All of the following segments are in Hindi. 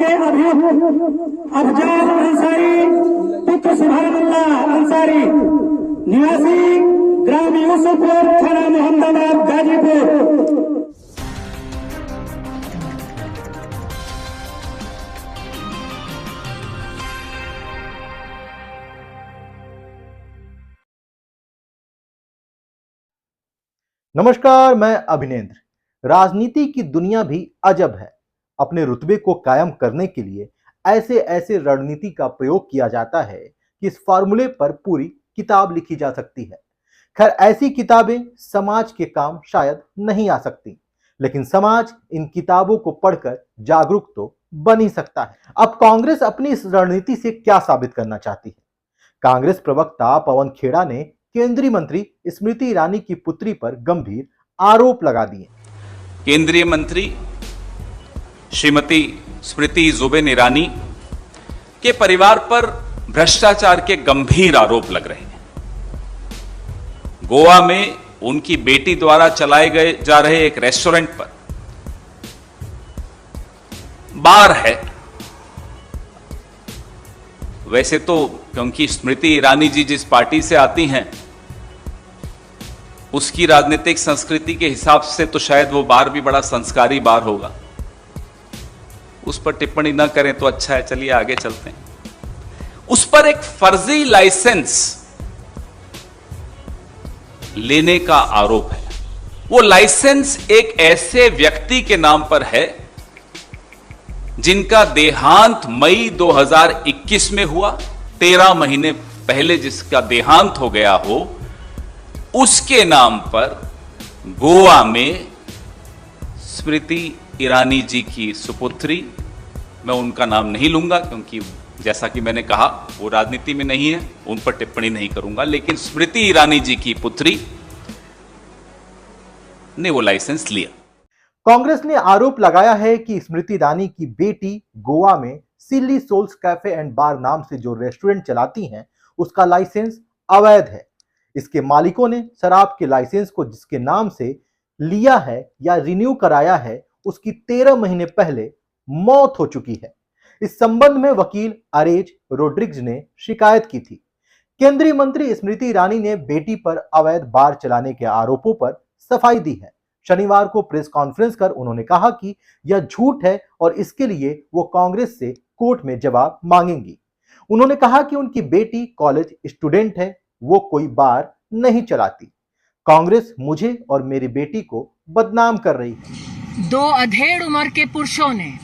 के अभियुक्त अफजाल अंसारी पुत्र सुभानुल्लाह अंसारी निवासी ग्राम यूसुफपुर थाना मोहम्मदाबाद गाजीपुर। नमस्कार, मैं अभिनेंद्र। राजनीति की दुनिया भी अजब है। अपने रुतबे को कायम करने के लिए ऐसे ऐसे रणनीति का प्रयोग किया जाता है कि इस फार्मूले पर पूरी किताब लिखी जा सकती है। खैर, ऐसी किताबें समाज के काम शायद नहीं आ सकती, लेकिन समाज इन किताबों को पढ़कर जागरूक तो बन ही सकता है। अब कांग्रेस अपनी इस रणनीति से क्या साबित करना चाहती है? कांग्रेस प्रवक्ता पवन खेड़ा ने केंद्रीय मंत्री स्मृति ईरानी की पुत्री पर गंभीर आरोप लगा दिए। केंद्रीय मंत्री श्रीमती स्मृति जुबिन ईरानी के परिवार पर भ्रष्टाचार के गंभीर आरोप लग रहे हैं। गोवा में उनकी बेटी द्वारा चलाए गए जा रहे एक रेस्टोरेंट पर बार है। वैसे तो क्योंकि स्मृति ईरानी जी जिस पार्टी से आती हैं उसकी राजनीतिक संस्कृति के हिसाब से तो शायद वो बार भी बड़ा संस्कारी बार होगा। उस पर टिप्पणी न करें तो अच्छा है। चलिए आगे चलते हैं। उस पर एक फर्जी लाइसेंस लेने का आरोप है। वो लाइसेंस एक ऐसे व्यक्ति के नाम पर है जिनका देहांत मई 2021 में हुआ। 13 महीने पहले जिसका देहांत हो गया हो, उसके नाम पर गोवा में स्मृति ईरानी जी की सुपुत्री, मैं उनका नाम नहीं लूंगा क्योंकि जैसा कि मैंने कहा वो राजनीति में नहीं है, उन पर टिप्पणी नहीं करूंगा, लेकिन स्मृति ईरानी जी की पुत्री ने वो लाइसेंस लिया। कांग्रेस ने आरोप लगाया है कि स्मृति ईरानी की बेटी गोवा में सिली सोल्स कैफे एंड बार नाम से जो रेस्टोरेंट चलाती हैं, उसका लाइसेंस अवैध है। इसके मालिकों ने शराब के लाइसेंस को जिसके नाम से लिया है या रिन्यू कराया है, उसकी 13 महीने पहले मौत हो चुकी है। इस संबंध में वकील अरेज रोड्रिग्स ने शिकायत की थी। केंद्रीय मंत्री स्मृति ईरानी ने बेटी पर अवैध बार चलाने के आरोपों पर सफाई दी है। शनिवार को प्रेस कॉन्फ्रेंस कर उन्होंने कहा कि यह झूठ है और इसके लिए वो कांग्रेस से कोर्ट में जवाब मांगेंगी। उन्होंने कहा कि उनकी बेटी कॉलेज स्टूडेंट है, वो कोई बार नहीं चलाती। कांग्रेस मुझे और मेरी बेटी को बदनाम कर रही है। 2 अधेड़ उम्र के पुरुषों ने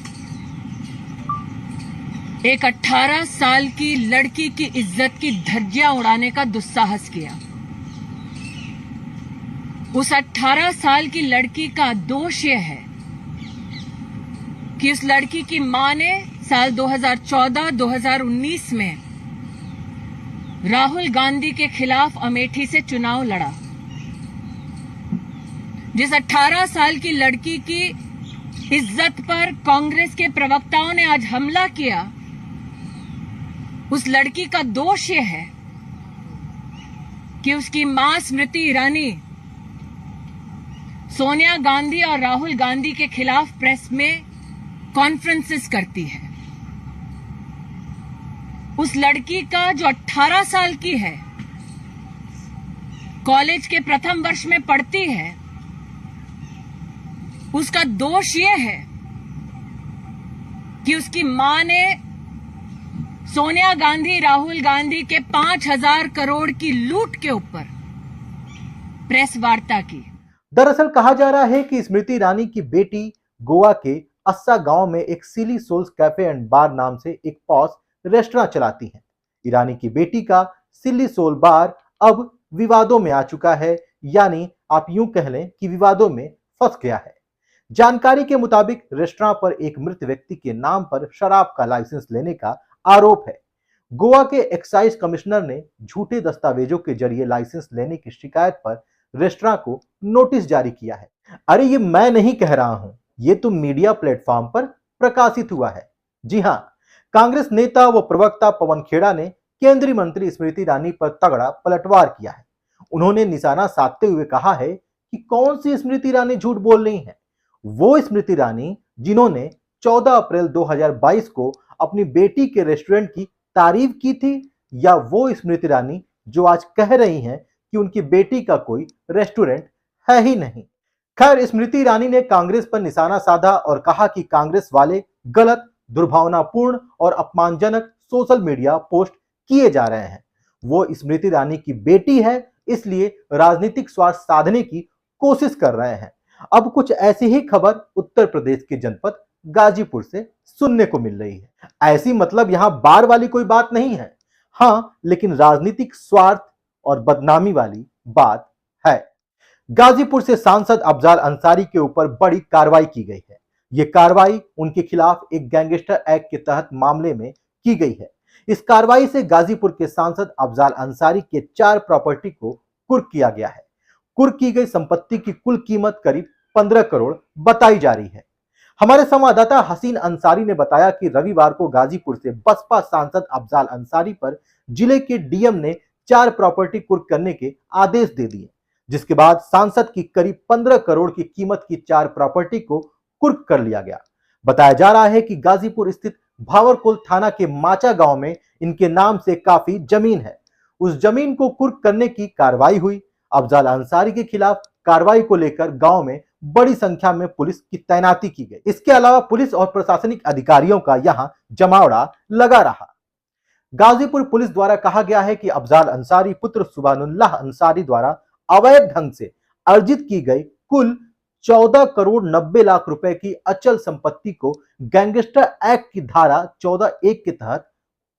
एक 18 साल की लड़की की इज्जत की धज्जियां उड़ाने का दुस्साहस किया। उस 18 साल की लड़की का दोष यह है कि उस लड़की की मां ने साल 2014-2019 में राहुल गांधी के खिलाफ अमेठी से चुनाव लड़ा। जिस 18 साल की लड़की की इज्जत पर कांग्रेस के प्रवक्ताओं ने आज हमला किया, उस लड़की का दोष यह है कि उसकी मां स्मृति ईरानी सोनिया गांधी और राहुल गांधी के खिलाफ प्रेस में कॉन्फ्रेंसेस करती है। उस लड़की का जो 18 साल की है, कॉलेज के प्रथम वर्ष में पढ़ती है, उसका दोष यह है कि उसकी मां ने सोनिया गांधी राहुल गांधी के 5,000 करोड़ की लूट के ऊपर प्रेस वार्ता की। दरअसल कहा जा रहा है कि स्मृति ईरानी की बेटी गोवा के अस्सा गांव में एक सिली सोल्स कैफे एंड बार नाम से एक पॉश रेस्टोरेंट चलाती हैं। ईरानी की बेटी का सिली सोल बार अब विवादों में आ चुका है, यानी आप यूं कह लें कि विवादों में फंस गया है। जानकारी के मुताबिक रेस्टोरेंट पर एक मृत व्यक्ति के नाम पर शराब का लाइसेंस लेने का आरोप है। गोवा के एक्साइज कमिश्नर ने झूठे दस्तावेजों के जरिए लाइसेंस लेने की शिकायत पर रेस्टोरेंट को नोटिस जारी किया है। अरे ये मैं नहीं कह रहा हूं, ये तो मीडिया प्लेटफॉर्म पर प्रकाशित हुआ है। जी हां, कांग्रेस नेता व प्रवक्ता पवन खेड़ा ने केंद्रीय मंत्री स्मृति ईरानी पर तगड़ा पलटवार किया है। उन्होंने निशाना साधते हुए कहा है कि कौन सी स्मृति ईरानी झूठ बोल रही हैं। वो स्मृति ईरानी जिन्होंने 14 अप्रैल 2022 को अपनी बेटी के रेस्टोरेंट की तारीफ की थी, या वो स्मृति ईरानी जो आज कह रही हैं कि उनकी बेटी का कोई रेस्टोरेंट है ही नहीं। खैर, स्मृति ईरानी ने कांग्रेस पर निशाना साधा और कहा कि कांग्रेस वाले गलत, दुर्भावनापूर्ण और अपमानजनक सोशल मीडिया पोस्ट किए जा रहे हैं। वो स्मृति ईरानी की बेटी है, इसलिए राजनीतिक स्वार्थ साधने की कोशिश कर रहे हैं। अब कुछ ऐसी ही खबर उत्तर प्रदेश के जनपद गाजीपुर से सुनने को मिल रही है। ऐसी मतलब यहां बार वाली कोई बात नहीं है, हां, लेकिन राजनीतिक स्वार्थ और बदनामी वाली बात है। गाजीपुर से सांसद अफजाल अंसारी के ऊपर बड़ी कार्रवाई की गई है। यह कार्रवाई उनके खिलाफ एक गैंगस्टर एक्ट के तहत मामले में की गई है। इस कार्रवाई से गाजीपुर के सांसद अफजाल अंसारी के 4 प्रॉपर्टी को कुर्क किया गया है। कुर्क की गई संपत्ति की कुल कीमत करीब 15 करोड़ बताई जा रही है। हमारे संवाददाता हसीन अंसारी ने बताया कि रविवार को गाजीपुर से बसपा सांसद अफजाल अंसारी पर जिले के डीएम ने 4 प्रॉपर्टी कुर्क करने के आदेश दे दिए, जिसके बाद सांसद की करीब 15 करोड़ की कीमत की 4 प्रॉपर्टी को कुर्क कर लिया गया। बताया जा रहा है कि गाजीपुर स्थित भावरकुल थाना के माचा गांव में इनके नाम से काफी जमीन है। उस जमीन को कुर्क करने की कार्रवाई हुई। अफजाल अंसारी के खिलाफ कार्रवाई को लेकर गांव में बड़ी संख्या में पुलिस की तैनाती की गई। इसके अलावा पुलिस और प्रशासनिक अधिकारियों का यहां जमावड़ा लगा रहा। गाजीपुर पुलिस द्वारा कहा गया है कि अफजाल अंसारी पुत्र सुभानुल्लाह अंसारी द्वारा अवैध ढंग से अर्जित की गई कुल 14 करोड़ 90 लाख रुपए की अचल संपत्ति को गैंगस्टर एक्ट की धारा 14(1) के तहत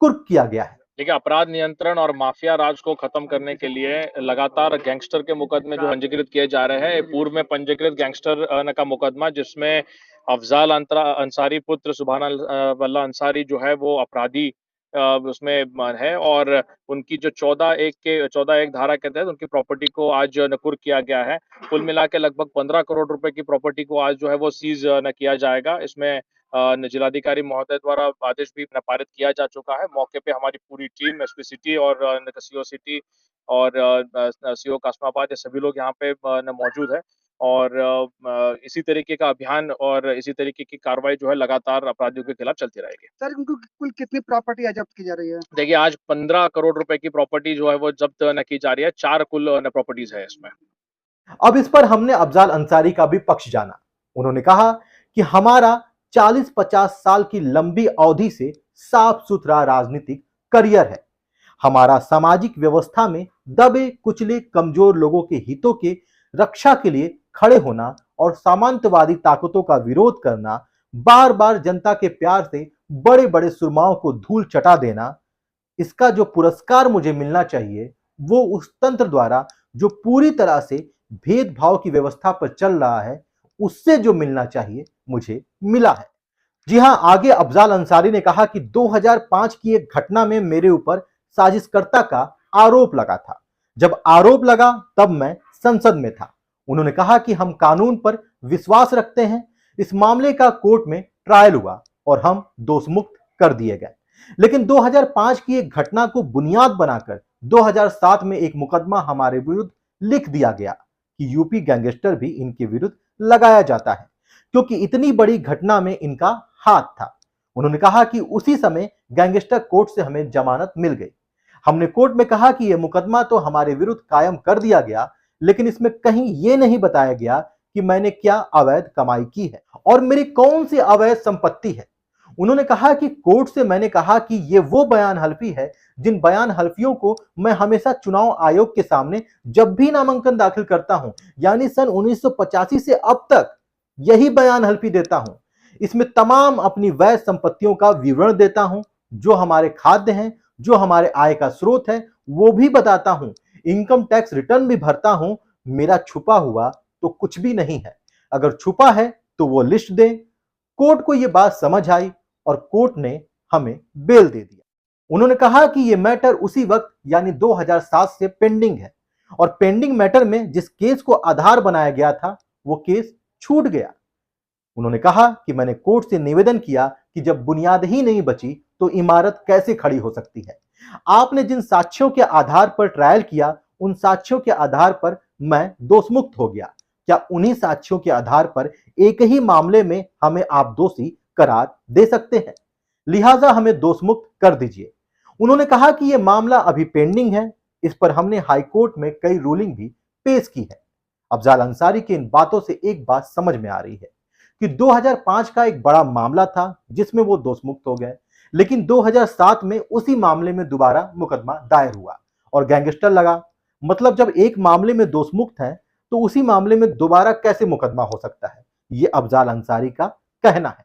कुर्क किया गया है। देखिए, अपराध नियंत्रण और माफिया राज को खत्म करने के लिए लगातार गैंगस्टर के मुकदमे जो पंजीकृत किए जा रहे हैं, पूर्व में पंजीकृत गैंगस्टर का मुकदमा जिसमें अफजाल अंसारी पुत्र सुभानुल्लाह अंसारी जो है वो अपराधी उसमें है, और उनकी जो 14(1) धारा के तहत उनकी प्रॉपर्टी को आज कुर्क किया गया है। कुल मिला के लगभग 15 करोड़ रुपए की प्रॉपर्टी को आज जो है वो सीज किया जाएगा। इसमें जिलाधिकारी महोदय द्वारा आदेश भी पारित किया जा चुका है। मौके पे हमारी पूरी टीम एसपी सिटी और सीओ सिटी और सीओ कासमाबाद, ये सभी लोग यहाँ पे मौजूद है, और इसी तरीके का अभियान और इसी तरीके की कार्रवाई जो है लगातार अपराधियों के खिलाफ चलती रहेगी। सर, उनको कुल कितनी प्रॉपर्टी जब्त की जा रही है? देखिए, आज 15 करोड़ रुपए की प्रॉपर्टी जो है वो जब्त न की जा रही है। 4 कुल प्रॉपर्टीज है इसमें। अब इस पर हमने अफजाल अंसारी का भी पक्ष जाना। उन्होंने कहा कि हमारा 40-50 साल की लंबी अवधि से साफ सुथरा राजनीतिक करियर है। हमारा सामाजिक व्यवस्था में दबे कुचले कमजोर लोगों के हितों के रक्षा के लिए खड़े होना और सामंतवादी ताकतों का विरोध करना, बार बार जनता के प्यार से बड़े बड़े सुरमाओं को धूल चटा देना, इसका जो पुरस्कार मुझे मिलना चाहिए वो उस तंत्र द्वारा जो पूरी तरह से भेदभाव की व्यवस्था पर चल रहा है, उससे जो मिलना चाहिए मुझे मिला है। जी हां, आगे अफजाल अंसारी ने कहा कि 2005 की एक घटना में मेरे ऊपर साजिशकर्ता का आरोप लगा था। जब आरोप लगा तब मैं संसद में था। उन्होंने कहा कि हम कानून पर विश्वास रखते हैं। इस मामले का कोर्ट में ट्रायल हुआ और हम दोषमुक्त कर दिए गए। लेकिन 2005 की एक घटना को बुनियाद बनाकर 2007 में एक मुकदमा हमारे विरुद्ध लिख दिया गया कि यूपी गैंगस्टर भी इनके विरुद्ध लगाया जाता है, क्योंकि इतनी बड़ी घटना में इनका हाथ था। उन्होंने कहा कि उसी समय गैंगस्टर कोर्ट से हमें जमानत मिल गई। हमने कोर्ट में कहा कि यह मुकदमा तो हमारे विरुद्ध कायम कर दिया गया, लेकिन इसमें कहीं यह नहीं बताया गया कि मैंने क्या अवैध कमाई की है और मेरी कौन सी अवैध संपत्ति है। उन्होंने कहा कि कोर्ट से मैंने कहा कि यह वो बयान हल्फी है जिन बयान हल्फियों को मैं हमेशा चुनाव आयोग के सामने जब भी नामांकन दाखिल करता हूं, यानी सन 1985 से अब तक यही बयान हल्फी देता हूं। इसमें तमाम अपनी वैध संपत्तियों का विवरण देता हूं, जो हमारे खाद्य हैं, जो हमारे आय का स्रोत है वो भी बताता हूं, इनकम टैक्स रिटर्न भी भरता हूं। मेरा छुपा हुआ तो कुछ भी नहीं है, अगर छुपा है तो वो लिस्ट दें। कोर्ट को यह बात समझ आई और कोर्ट ने हमें बेल दे दिया। उन्होंने कहा कि यह मैटर उसी वक्त यानी 2007 से पेंडिंग है और पेंडिंग मैटर में जिस केस को आधार बनाया गया था वो केस छूट गया। उन्होंने कहा कि मैंने कोर्ट से निवेदन किया कि जब बुनियाद ही नहीं बची तो इमारत कैसे खड़ी हो सकती है। आपने जिन साक्ष्यों के आधार पर ट्रायल किया उन साक्ष्यों के आधार पर मैं दोषमुक्त हो गया। क्या उन्हीं साक्ष्यों के आधार पर एक ही मामले में हमें आप दोषी करार दे सकते हैं, लिहाजा हमें दोषमुक्त कर दीजिए। उन्होंने कहा कि यह मामला अभी पेंडिंग है, इस पर हमने हाईकोर्ट में कई रूलिंग भी पेश की है। अफजाल अंसारी की इन बातों से एक बात समझ में आ रही है कि 2005 का एक बड़ा मामला था जिसमें वो दोषमुक्त हो गए, लेकिन 2007 में उसी मामले में दोबारा मुकदमा दायर हुआ और गैंगस्टर लगा। मतलब जब एक मामले में दोषमुक्त है तो उसी मामले में दोबारा कैसे मुकदमा हो सकता है, ये अफजाल अंसारी का कहना है।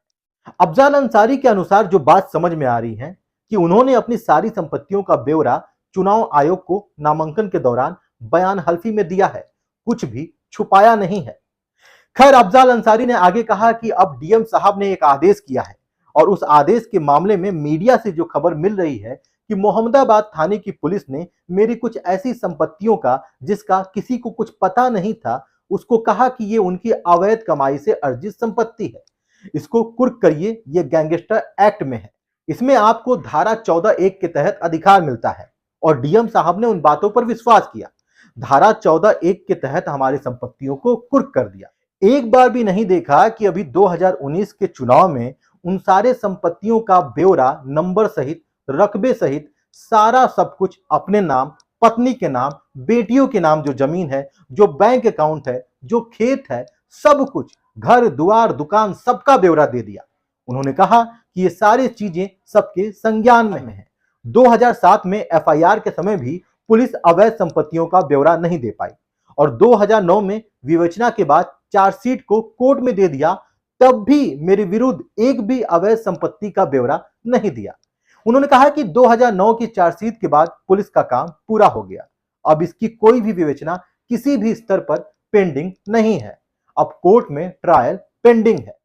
अफजाल अंसारी के अनुसार जो बात समझ में आ रही है कि उन्होंने अपनी सारी संपत्तियों का ब्यौरा चुनाव आयोग को नामांकन के दौरान बयान हल्फी में दिया है, कुछ भी छुपाया नहीं है। खैर, अफजाल अंसारी ने आगे कहा कि अब डीएम साहब ने एक आदेश किया है और उस आदेश के मामले में मीडिया से जो खबर मिल रही है कि मोहम्मदाबाद थाने की पुलिस ने मेरी कुछ ऐसी संपत्तियों का जिसका किसी को कुछ पता नहीं था, उसको कहा कि ये उनकी अवैध कमाई से अर्जित संपत्ति है, इसको कुर्क करिए, ये गैंगस्टर एक्ट में है, इसमें आपको धारा 14(1) के तहत अधिकार मिलता है। और डीएम साहब ने उन बातों पर विश्वास किया, धारा 14(1) के तहत हमारी संपत्तियों को कुर्क कर दिया। एक बार भी नहीं देखा कि अभी 2019 के चुनाव में उन सारे संपत्तियों का ब्यौरा नंबर सहित, रकबे सहित सारा सब कुछ अपने नाम, पत्नी के नाम, बेटियों के नाम, जो जमीन है, जो बैंक अकाउंट है, जो खेत है, सब कुछ, घर द्वार दुकान, सबका ब्यौरा दे दिया। उन्होंने कहा कि ये सारी चीजें सबके संज्ञान में है। 2007 में एफआईआर के समय भी पुलिस अवैध संपत्तियों का ब्यौरा नहीं दे पाई और 2009 में विवेचना के बाद चार्जशीट को कोर्ट में दे दिया, तब भी मेरे विरुद्ध एक भी अवैध संपत्ति का ब्यौरा नहीं दिया। उन्होंने कहा कि 2009 की चार्जशीट के बाद पुलिस का काम पूरा हो गया, अब इसकी कोई भी विवेचना किसी भी स्तर पर पेंडिंग नहीं है, अब कोर्ट में ट्रायल पेंडिंग है।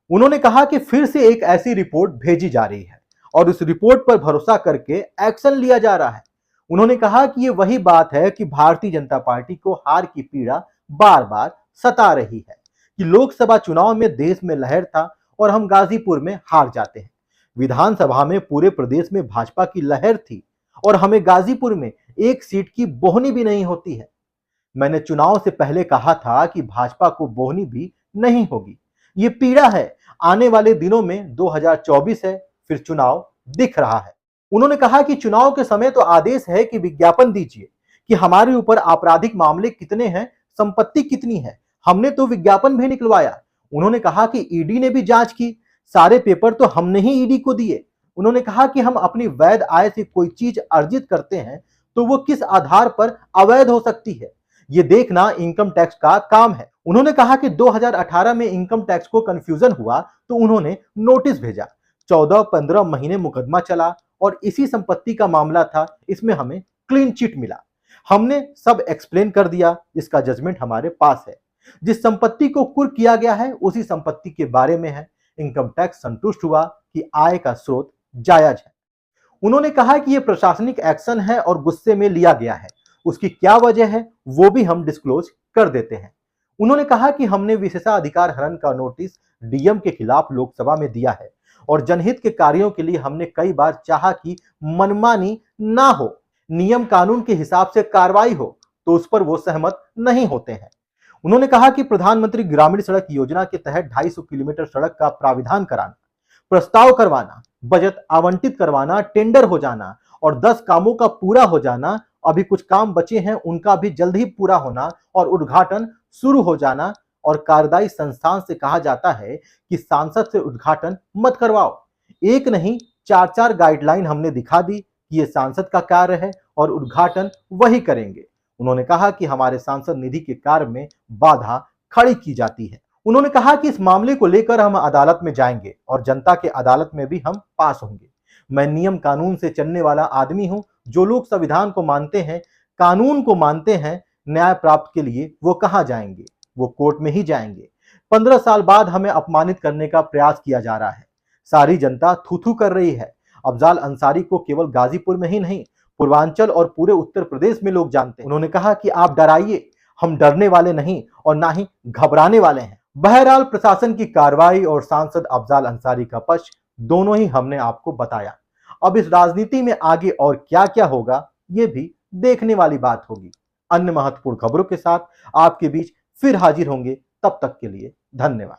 उन्होंने कहा कि फिर से एक ऐसी रिपोर्ट भेजी जा रही है और उस रिपोर्ट पर भरोसा करके एक्शन लिया जा रहा है। उन्होंने कहा कि ये वही बात है कि भारतीय जनता पार्टी को हार की पीड़ा बार बार सता रही है कि लोकसभा चुनाव में देश में लहर था और हम गाजीपुर में हार जाते हैं, विधानसभा में पूरे प्रदेश में भाजपा की लहर थी और हमें गाजीपुर में एक सीट की बोहनी भी नहीं होती है। मैंने चुनाव से पहले कहा था कि भाजपा को बोहनी भी नहीं होगी, ये पीड़ा है। आने वाले दिनों में 2024 है, फिर चुनाव दिख रहा है। उन्होंने कहा कि चुनाव के समय तो आदेश है कि विज्ञापन दीजिए कि हमारे ऊपर आपराधिक मामले कितने हैं, संपत्ति कितनी है, हमने तो विज्ञापन भी निकलवाया। उन्होंने कहा कि ईडी ने भी जांच की, सारे पेपर तो हमने ही ईडी को दिए। उन्होंने कहा कि हम अपनी वैध आय से कोई चीज अर्जित करते हैं तो वो किस आधार पर अवैध हो सकती है, ये देखना इनकम टैक्स का काम है। उन्होंने कहा कि 2018 में इनकम टैक्स को कंफ्यूजन हुआ तो उन्होंने नोटिस भेजा, 14-15 महीने मुकदमा चला और इसी संपत्ति का मामला था, इसमें हमें क्लीन चिट मिला, हमने सब एक्सप्लेन कर दिया, इसका जजमेंट हमारे पास है, जिस संपत्ति को कुर्क किया गया है उसी संपत्ति के बारे में है। इनकम टैक्स संतुष्ट हुआ कि आय का स्रोत जायज है। उन्होंने कहा कि यह प्रशासनिक एक्शन है और गुस्से में लिया गया है, उसकी क्या वजह है वो भी हम डिस्क्लोज कर देते हैं। उन्होंने कहा कि हमने विशेषाधिकार हनन का नोटिस डीएम के खिलाफ लोकसभा में दिया है और जनहित के कार्यों के लिए हमने कई बार चाहा कि मनमानी ना हो, नियम कानून के हिसाब से कार्रवाई हो, तो उस पर वो सहमत नहीं होते हैं। उन्होंने कहा कि प्रधानमंत्री ग्रामीण सड़क योजना के तहत 250 किलोमीटर सड़क का प्राविधान कराना, प्रस्ताव करवाना, बजट आवंटित करवाना, टेंडर हो जाना और 10 कामों का पूरा हो जाना, अभी कुछ काम बचे हैं उनका भी जल्द ही पूरा होना और उद्घाटन शुरू हो जाना, और कार्यदायी संस्थान से कहा जाता है कि सांसद से उद्घाटन मत करवाओ। एक नहीं 4-4 गाइडलाइन हमने दिखा दी कि ये सांसद का कार्य है और उद्घाटन वही करेंगे। उन्होंने कहा कि हमारे सांसद निधि के कार्य में बाधा खड़ी की जाती है। उन्होंने कहा कि इस मामले को लेकर हम अदालत में जाएंगे और जनता के अदालत में भी हम पास होंगे। मैं नियम कानून से चलने वाला आदमी हूं, जो लोग संविधान को मानते हैं, कानून को मानते हैं, न्याय प्राप्त के लिए वो कहां जाएंगे, वो कोर्ट में ही जाएंगे। 15 साल बाद हमें अपमानित करने का प्रयास किया जा रहा है, सारी जनता थू-थू कर रही है। अफजाल अंसारी को केवल गाजीपुर में ही नहीं, पूर्वांचल और पूरे उत्तर प्रदेश में लोग जानते हैं। उन्होंने कहा कि आप डराइए, हम डरने वाले नहीं और ना ही घबराने वाले हैं। बहरहाल प्रशासन की कार्रवाई और सांसद अफजाल अंसारी का पक्ष दोनों ही हमने आपको बताया। अब इस राजनीति में आगे और क्या क्या होगा ये भी देखने वाली बात होगी। अन्य महत्वपूर्ण खबरों के साथ आपके बीच फिर हाजिर होंगे, तब तक के लिए धन्यवाद।